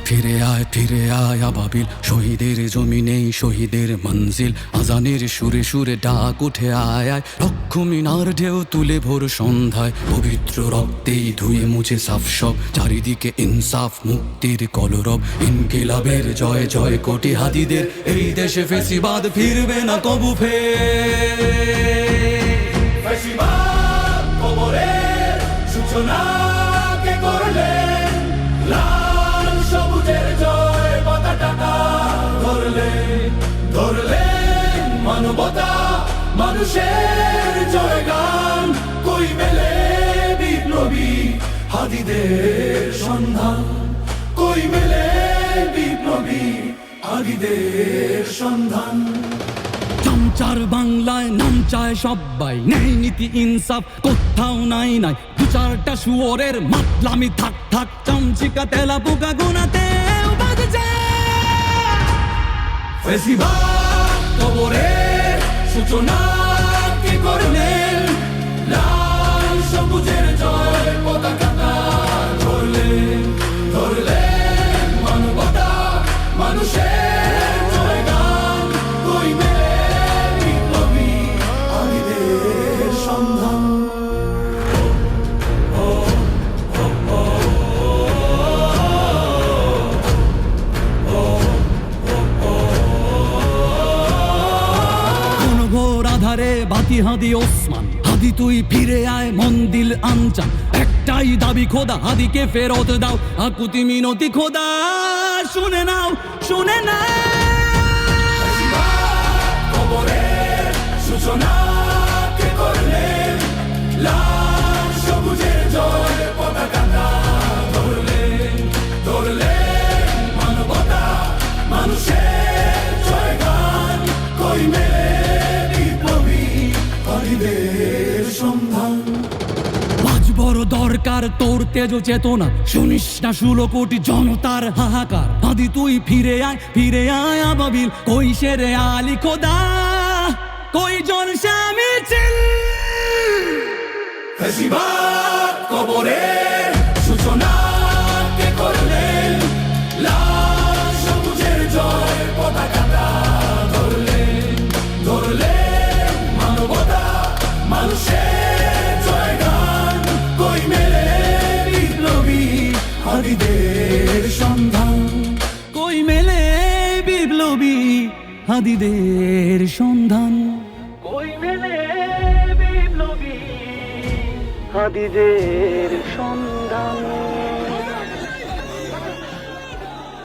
ফিরে আয় আবাবিল, শহীদের জমিনেই শহীদের মঞ্জিল। আজানের সুরে সুরে ডাক উঠে আয় আয়, রক্ষ মিনার ঢেউ তুলে ভোর সন্ধ্যায়। পবিত্র রক্তেই ধুয়ে মুছে সাফ সব, চারিদিকে ইনসাফ মুক্তির কলরব। ইনকিলাবের জয় জয় কোটি হাদিদের, এই দেশে ফেসিবাদ ফিরবে না কবু ফেসিবাদ কবরের সূচনা কে করলেন, লাল সবুজের জয় পতাকাটা ধরলেন মানবতা মানুষের জয়গান। কই মেলে বিপ্লবী হাদিদের সন্ধান, কই মেলে বিপ্লবী হাদিদের সন্ধান। চামচার বাংলায় নাম চায় সব্বাই, নেই নীতি ইনসাফ কোথাও নাই নাই। দু চারটা শুয়োরের মাতলামি থাক থাক, চামচিকা তেলা পোকা গোনাতে বাজছে। ফেসিবাদ কবরের সূচনা কে করলেন, লাল সবুজের জয় পতাকাটা ধরলেন মানবতা মানুষের জয়গান। কই মেলে বিপ্লবী হাদিদের সন্ধান। আধারে বাতি হাদি ওসমান, হাদি তুই ফিরে আয় মন দিল আনচান। একটাই দাবি খোদা, হাদিকে ফেরত দাও, আকুতি মিনতি খোদা শুনে নাও শুনে নাও। কবরের সূচনা কে করলেন, লাল সবুজের জয় পতাকাটা ধরলেন মানবতা মানুষের জয়গান। কই মেলে সন্ধান। আজ বড় দরকার তোর তেজ চেতনা, শুনিস না 16 কোটি জনতার হাহাকার। হাদি তুই ফিরে আয় আবাবিল, কই শেরে আলী খোদা, কই জন স্বামী চিল। ফেসিবাদ কবরের সূচনা কে করলেন, লাল সবুজের জয় পতাকাটা ধরলেন মানবতা মানুষের জয়গান। কই মেলে বিপ্লবী হাদিদের সন্ধান, কই মেলে বিপ্লবী হাদিদের সন্ধান, কই মেলে বিপ্লবী হাদিদের সন্ধান।